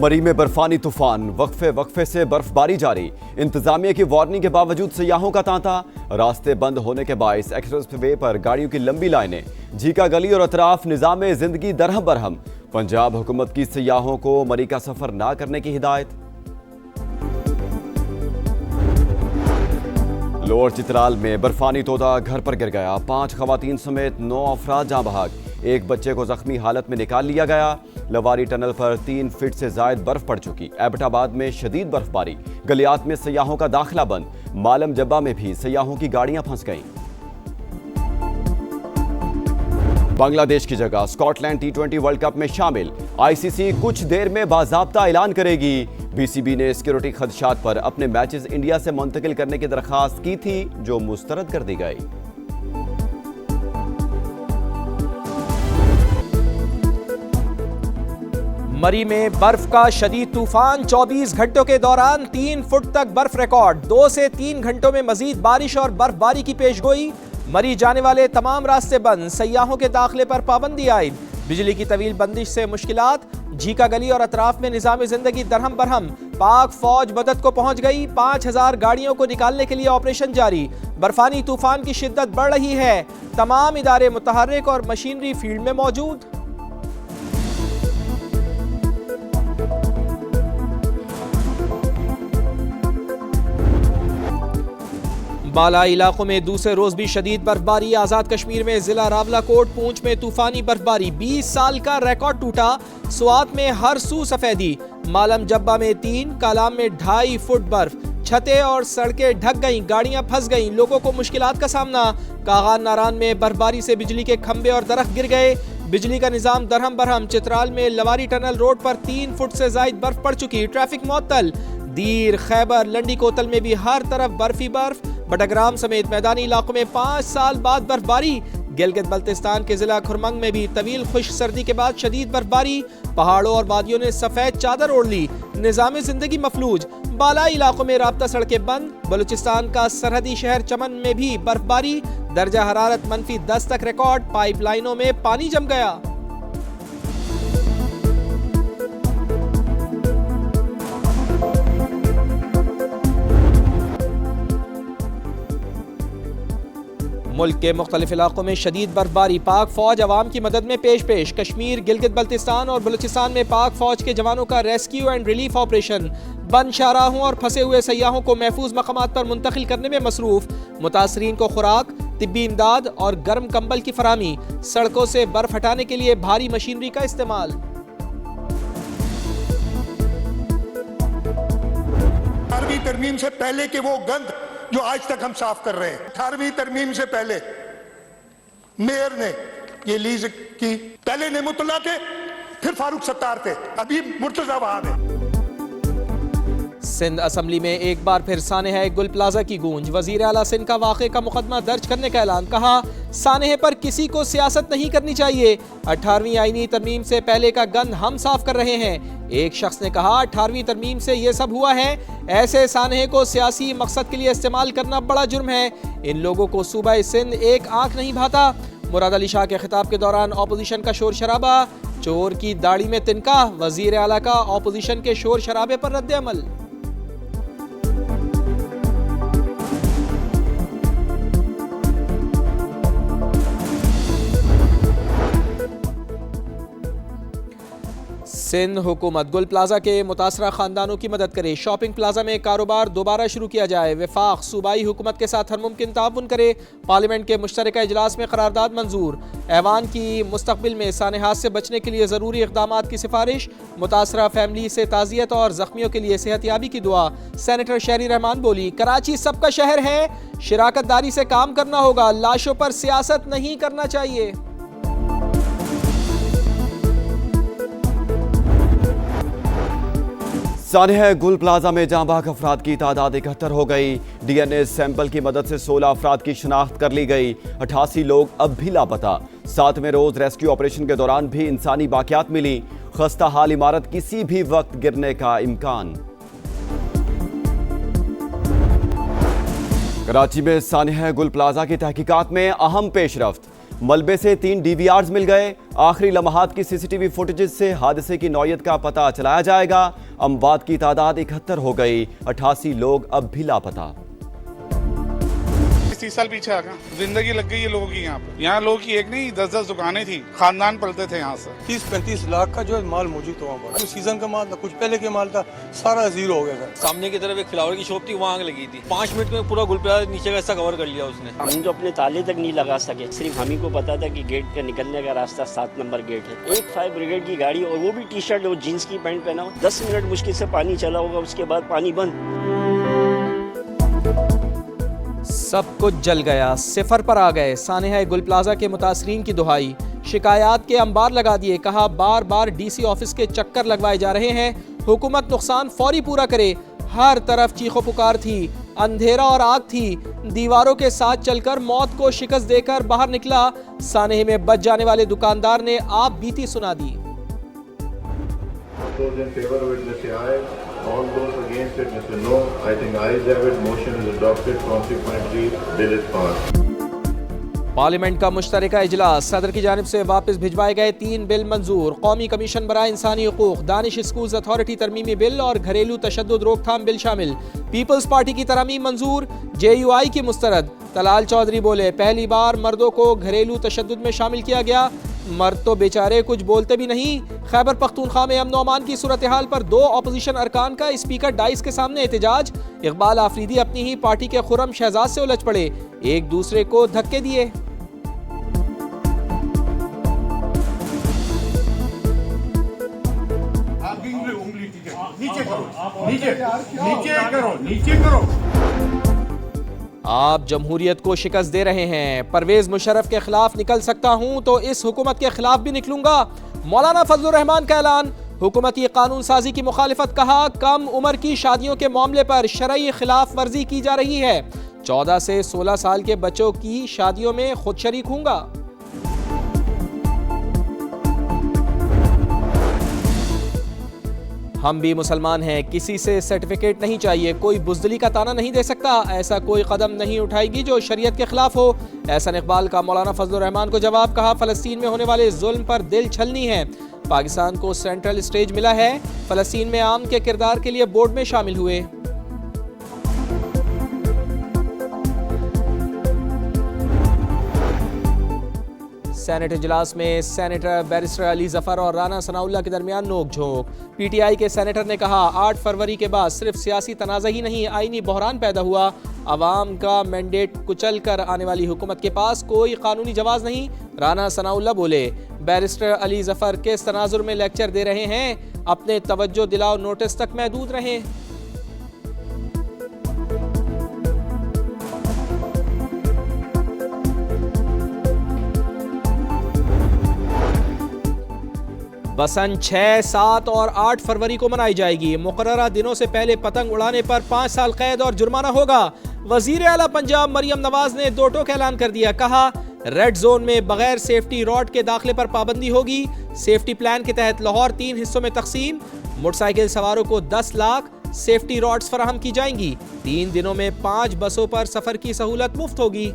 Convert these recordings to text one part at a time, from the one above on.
मरी में बर्फानी तूफान, वक्फे वक्फे से बर्फबारी जारी। इंतजामिया की वार्निंग के बावजूद सयाहों का तांता। रास्ते बंद होने के बायस एक्सप्रेस-वे पर गाड़ियों की लंबी लाइनें। झीका गली और अतराफ निजाम जिंदगी दरहम बरहम। पंजाब हुकूमत की सयाहों को मरी का सफर ना करने की हिदायत। लोअर चित्राल में बर्फानी तोता घर पर गिर गया। 5 खवातीन समेत 9 अफराद जाँ बहक। एक बच्चे को जख्मी हालत में निकाल लिया गया। लवारी टनल पर 3 फीट से जायद बर्फ पड़ चुकी। एबटाबाद में शदीद बर्फबारी। गलियात में सयाहों का दाखिला बंद। मालम जब्बा में भी सयाहों की गाड़ियां फंस गईं। बांग्लादेश की जगह स्कॉटलैंड T20 वर्ल्ड कप में शामिल। ICC कुछ देर में बाज़ाब्ता ऐलान करेगी। BCB ने सिक्योरिटी खदशात पर अपने मैचेस इंडिया से मुंतकिल करने की दरख्वास्त की थी, जो मुस्तरद कर दी गई। मरी में बर्फ का शदीद तूफान। 24 घंटों के दौरान 3 फुट तक बर्फ रिकॉर्ड। 2 से 3 घंटों में मजीद बारिश और बर्फबारी की पेशगोई। मरी जाने वाले तमाम रास्ते बंद। सयाहों के दाखिले पर पाबंदी आयद। बिजली की तवील बंदिश से मुश्किलात। झीका गली और अतराफ में निजाम जिंदगी दरहम बरहम। पाक फौज मदद को पहुंच गई। 5000 गाड़ियों को निकालने के लिए ऑपरेशन जारी। बर्फानी तूफान की शिद्दत बढ़ रही है। तमाम इदारे मुतहर्रिक और मशीनरी फील्ड में मौजूद। बाला इलाकों में दूसरे रोज भी शदीद बर्फबारी। आजाद कश्मीर में जिला रावलाकोट पूंछ में तूफानी बर्फबारी। 20 साल का रिकॉर्ड टूटा। स्वात में हर सू सफेदी। मालम जब्बा में 3, कालाम में 2.5 फुट बर्फ। छतें और सड़कें ढक गईं, गाड़ियां फंस गईं, लोगों को मुश्किलात का सामना। कागान नारान में बर्फबारी से बिजली के खंभे और दरख्त गिर गए। बिजली का निजाम दरहम बरहम। चित्राल में लवारी टनल रोड पर 3 फुट से जायद बर्फ पड़ चुकी। ट्रैफिक मुअत्तल। दीर, खैबर, लंडी कोतल में भी हर तरफ बर्फी बर्फ। बटग्राम समेत मैदानी इलाकों में 5 साल बाद बर्फबारी। गिलगित बल्तिस्तान के जिला खुरमंग में भी तवील खुश्क सर्दी के बाद शदीद बर्फबारी। पहाड़ों और वादियों ने सफेद चादर ओढ़ ली। निजाम जिंदगी मफलूज। बाला इलाकों में राब्ता सड़कें बंद। बलूचिस्तान का सरहदी शहर चमन में भी बर्फबारी। दर्जा हरारत -10 तक रिकॉर्ड। पाइपलाइनों में पानी जम गया। मुल्क के मुख्तलिफ इलाकों में शदीद बर्फबारी। पाक फौज अवाम की मदद में पेश। कश्मीर, गिलगित बल्तिस्तान और बलूचिस्तान में पाक फौज के जवानों का रेस्क्यू एंड रिलीफ ऑपरेशन। बंद शाहराहों और फंसे हुए सयाहों को महफूज मकामात पर मुंतकिल करने में मसरूफ। मुतासरीन को खुराक, तिब्बी इमदाद और गर्म कंबल की फराहमी। सड़कों से बर्फ हटाने के लिए भारी मशीनरी का इस्तेमाल। 18वीं तरमीम से पहले के वो गंद जो आज तक हम साफ कर रहे हैं। 18वीं तरमीम से पहले मेयर ने ये लीज की। पहले नेमतुल्लाह थे, फिर फारूक सत्तार थे, अभी मुर्तजा वहाब है। सिंध असम्बली में एक बार फिर सानेहा गुल प्लाजा की गूंज। वजीर आला सिंध का वाक़े का मुकदमा दर्ज करने का ऐलान। कहा, सानेहे पर किसी को सियासत नहीं करनी चाहिए। 18वीं आईनी तरमीम से पहले का गंद हम साफ कर रहे हैं। एक शख्स ने कहा, 18वीं तरमीम से ये सब हुआ है। ऐसे सानेहे को सियासी मकसद के लिए इस्तेमाल करना बड़ा जुर्म है। इन लोगों को सूबा सिंध एक आंख नहीं भाता। मुराद अली शाह के खिताब के दौरान ऑपोजिशन का शोर शराबा। चोर की दाढ़ी में तिनका। वजीर आला का ऑपोजिशन के शोर शराबे पर रद्द अमल। सिंध हुकूमत गुल प्लाजा के मुतासरा खानदानों की मदद करे। शॉपिंग प्लाजा में कारोबार दोबारा शुरू किया जाए। वफाक सूबाई हुकूमत के साथ हर मुमकिन ताउन करे। पार्लियामेंट के मुश्तरका इजलास में करारदाद मंजूर। ऐवान की मुस्तकबिल में सानेहात से बचने के लिए ज़रूरी इक़दामात की सिफारिश। मुतासरा फैमिली से ताज़ियत और ज़ख्मियों के लिए सेहतियाबी की दुआ। सेनेटर शहरी रहमान बोली, कराची सबका शहर है, शिराकतदारी से काम करना होगा। लाशों पर सियासत नहीं करना चाहिए। सानेहा गुल प्लाजा में जाँ बहक अफराद की तादाद 71 हो गई। DNA सैंपल की मदद से 16 अफराद की शिनाख्त कर ली गई। 88 लोग अब भी लापता। 7वें रोज रेस्क्यू ऑपरेशन के दौरान भी इंसानी बाकियात मिली। खस्ता हाल इमारत किसी भी वक्त गिरने का इम्कान। कराची में सानेहा गुल प्लाजा की तहकीकात में अहम पेशरफ्त। मलबे से 3 DVRs मिल गए। आखिरी लम्हात की CCTV फुटेज से हादसे की नौयत का पता चलाया जाएगा। अमवात की तादाद 71 हो गई, 88 लोग अब भी लापता। 30 साल पीछे आ गया, जिंदगी लग गई है लोगों की। यहाँ लोगों की एक नहीं 10-10 दुकानें थी, खानदान पलते थे यहाँ से। 30-35 लाख का जो है माल मौजूद था वहाँ पर। कुछ सीजन का माल था, कुछ पहले के माल था, सारा जीरो हो गया था। सामने की तरफ एक फ्लावर की शॉप थी, वहाँ आग लगी थी। 5 मिनट में पूरा गुलप्याज नीचे का हिस्सा कवर कर लिया उसने। हम तो अपने ताले तक नहीं लगा सके, सिर्फ हम ही को पता था कि गेट का निकलने का रास्ता 7 नंबर गेट है। एक फायर ब्रिगेड की गाड़ी, और वो भी टी-शर्ट और जीन्स की पैंट पहना हो। 10 मिनट मुश्किल से पानी चला होगा, उसके बाद पानी बंद। सब कुछ जल गया, सिफर पर आ गए। सानेहा गुल प्लाजा के मुतासरीन की दुहाई, शिकायत के अंबार लगा दिए। कहा बार बार DC ऑफिस के चक्कर लगवाए जा रहे हैं, हुकूमत नुकसान फौरी पूरा करे। हर तरफ चीखो पुकार थी, अंधेरा और आग थी। दीवारों के साथ चलकर मौत को शिकस्त देकर बाहर निकला। सानेहे में बच जाने वाले दुकानदार ने आप बीती सुना दी। All those against it, Mr. No. I think ayes have it. Motion is adopted. Consequently, bill is passed. Parliament का मुश्तरका इजलास, सदर की जानिब से वापस भिजवाए गए 3 बिल मंजूर। कौमी कमीशन बराए इंसानी हुकूक, दानिश स्कूल्स अथॉरिटी तरमीमी बिल और घरेलू तशद्दुद रोकथाम बिल शामिल। पीपल्स पार्टी की तरमीम मंजूर, JUI की मुस्तरद। तलाल चौधरी बोले पहली बार मर्दों को घरेलू तशद्दुद में शामिल किया गया, मर्द तो बेचारे कुछ बोलते भी नहीं। खैबर पख्तूनख्वा में अमन अमान की सूरत हाल पर 2 अपोजिशन अरकान का स्पीकर डाइस के सामने एहतजाज। इकबाल आफरीदी अपनी ही पार्टी के खुर्रम शहजाद से उलझ पड़े, एक दूसरे को धक्के दिए। आप जमहूरियत को शिकस्त दे रहे हैं। परवेज मुशर्रफ के खिलाफ निकल सकता हूं तो इस हुकूमत के खिलाफ भी निकलूंगा। मौलाना फजलुर रहमान का ऐलान, हुकूमती कानून साजी की मुखालिफत। कहा कम उम्र की शादियों के मामले पर शरई खिलाफ वर्जी की जा रही है। 14 से 16 साल के बच्चों की शादियों में खुद शरीक हूंगा। हम भी मुसलमान हैं, किसी से सर्टिफिकेट नहीं चाहिए, कोई बुज़दिली का ताना नहीं दे सकता। ऐसा कोई कदम नहीं उठाएगी जो शरीयत के खिलाफ हो। एहसन इकबाल का मौलाना फजलुर रहमान को जवाब। कहा फ़लस्तीन में होने वाले जुल्म पर दिल छलनी है। पाकिस्तान को सेंट्रल स्टेज मिला है। फ़लस्तीन में आम के किरदार के लिए बोर्ड में शामिल हुए। सेनेट इजलास में सेनेटर बैरिस्टर अली जफर और राना सनाउल्लाह के दरमियान नोक-झोंक। PTI के सेनेटर ने कहा 8 फरवरी के बाद सिर्फ सियासी तनाज़ा ही नहीं, आईनी बहरान पैदा हुआ। अवाम का मैंडेट कुचल कर आने वाली हुकूमत के पास कोई कानूनी जवाब नहीं। राना सनाउल्लाह बोले बैरिस्टर अली जफर किस तनाजुर में लेक्चर दे रहे हैं, अपने तवज्जो दिलाओ नोटिस तक महदूद रहें। बसंत 6, 7 और 8 फरवरी को मनाई जाएगी। मुकर्ररा दिनों से पहले पतंग उड़ाने पर 5 साल कैद और जुर्माना होगा। वजीर आला पंजाब मरियम नवाज ने 2 टोक ऐलान कर दिया। कहा रेड जोन में बगैर सेफ्टी रॉड के दाखिले पर पाबंदी होगी। सेफ्टी प्लान के तहत लाहौर 3 हिस्सों में तकसीम। मोटरसाइकिल सवारों को 10 लाख सेफ्टी रॉड्स फराहम की जाएंगी। 3 दिनों में 5 बसों पर सफर की सहूलत मुफ्त होगी।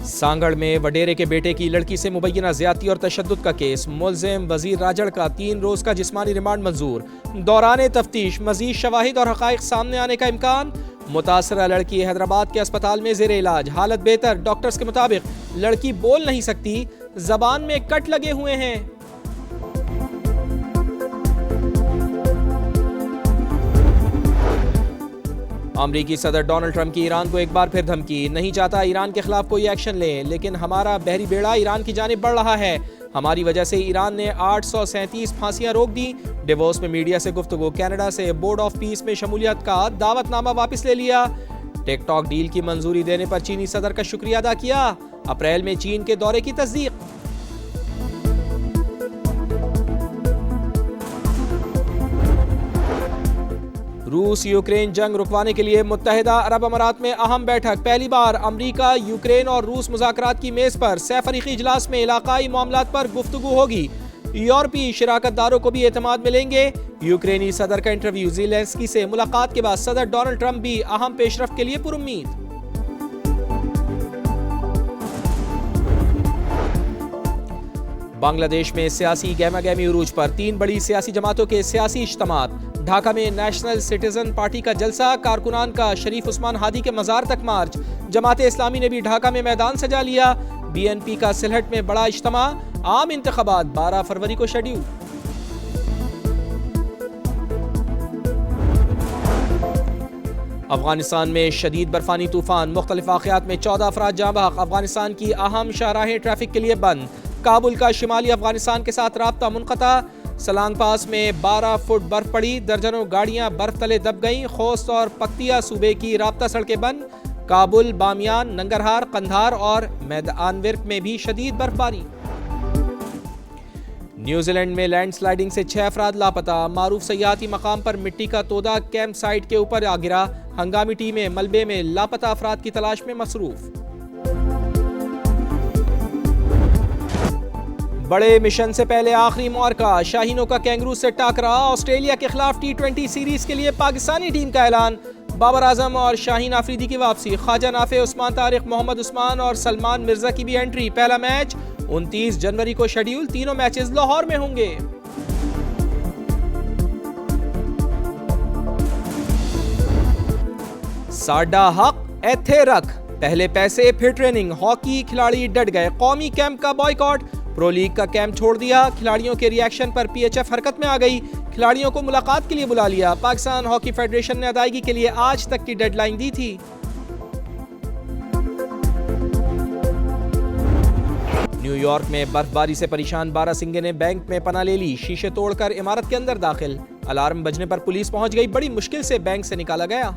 सांगड़ में वडेरे के बेटे की लड़की से मुबैना ज्यादती और तशद्दुद का केस। मुल्जिम वजीर राजड़ का 3 रोज का जिस्मानी रिमांड मंजूर। दौरान तफ्तीश मजीद शवाहिद और हकाइक सामने आने का इम्कान। मुतासरा लड़की हैदराबाद के अस्पताल में जेर इलाज, हालत बेहतर। डॉक्टर्स के मुताबिक लड़की बोल नहीं सकती, जबान में कट लगे हुए हैं। अमरीकी सदर डोनाल्ड ट्रंप की ईरान को एक बार फिर धमकी। नहीं चाहता ईरान के खिलाफ कोई एक्शन ले, लेकिन हमारा बहरी बेड़ा ईरान की जानिब बढ़ रहा है। हमारी वजह से ईरान ने 837 फांसियां रोक दी। डिवोर्स में मीडिया से गुफ्तगू। कनाडा से बोर्ड ऑफ पीस में शमूलियत का दावतनामा वापस ले लिया। टिकटॉक डील की मंजूरी देने पर चीनी सदर का शुक्रिया अदा किया। अप्रैल में चीन के दौरे की तस्दीक। रूस यूक्रेन जंग रुकवाने के लिए मुत्तहिदा अरब अमारात में अहम बैठक। पहली बार अमरीका, यूक्रेन और रूस मुज़ाकरात की मेज पर। सैफरीकी इजलास में इलाकाई मामलात पर गुफ्तगू होगी। यूरोपीय शिराकतदारों को भी एतमाद मिलेंगे। यूक्रेनी सदर का इंटरव्यू। ज़ेलेंस्की से मुलाकात के बाद सदर डोनाल्ड ट्रंप भी अहम पेशरफ के लिए पुरुम्मीद। बांग्लादेश में सियासी गहमा गहमी उरूज पर 3 बड़ी सियासी जमातों के सियासी इज्तिमात। ढाका में नेशनल सिटीजन पार्टी का जलसा, कारकुनान का शरीफ उस्मान हादी के मज़ार तक मार्च। जमाते इस्लामी ने भी ढाका में मैदान सजा लिया। BNP का सिलहट में बड़ा इज्तिमा। आम इंतखाबात 12 फरवरी को शेड्यूल। अफगानिस्तान में शदीद बर्फानी तूफान, मुख्तलिफ वाक़यात में 14 अफराद जाँ बहक। अफगानिस्तान की अहम शाहराहें ट्रैफिक के लिए बंद। काबुल का शिमाली अफगानिस्तान के साथ राब्ता मुनक़ता। सलांग पास में 12 फुट बर्फ पड़ी, दर्जनों गाड़ियां बर्फ तले दब गईं। खोस्त और पक्तिया सूबे की राब्ता सड़कें बंद। काबुल, बामियान, नंगरहार, कंधार और मैदानविर में भी शदीद बर्फबारी। न्यूजीलैंड में लैंडस्लाइडिंग से 6 अफराद लापता। मारूफ सयाहती मकाम पर मिट्टी का तोदा कैंप साइट के ऊपर आ गिरा। हंगामी टीमें मलबे में लापता अफराद की तलाश में मसरूफ। बड़े मिशन से पहले आखिरी मुआरका, शाहीनों का कैंगरू से टाकरा। ऑस्ट्रेलिया के खिलाफ T20 सीरीज के लिए पाकिस्तानी टीम का ऐलान। बाबर आजम और शाहीन आफरीदी की वापसी। ख्वाजा नाफे, उस्मान तारिक, मोहम्मद उस्मान और सलमान मिर्जा की भी एंट्री। पहला मैच 29 जनवरी को शेड्यूल। तीनों मैचेस लाहौर में होंगे। साडा हक एथे रख, पहले पैसे फिर ट्रेनिंग। हॉकी खिलाड़ी डट गए, कौमी कैंप का बॉयकॉट। प्रो लीग का कैंप छोड़ दिया। खिलाड़ियों के रिएक्शन पर PHF हरकत में आ गई। खिलाड़ियों को मुलाकात के लिए बुला लिया। पाकिस्तान हॉकी फेडरेशन ने अदायगी के लिए आज तक की डेडलाइन दी थी। न्यूयॉर्क में बर्फबारी से परेशान 12 सिंगे ने बैंक में पनाह ले ली। शीशे तोड़कर इमारत के अंदर दाखिल। अलार्म बजने पर पुलिस पहुंच गई। बड़ी मुश्किल से बैंक से निकाला गया।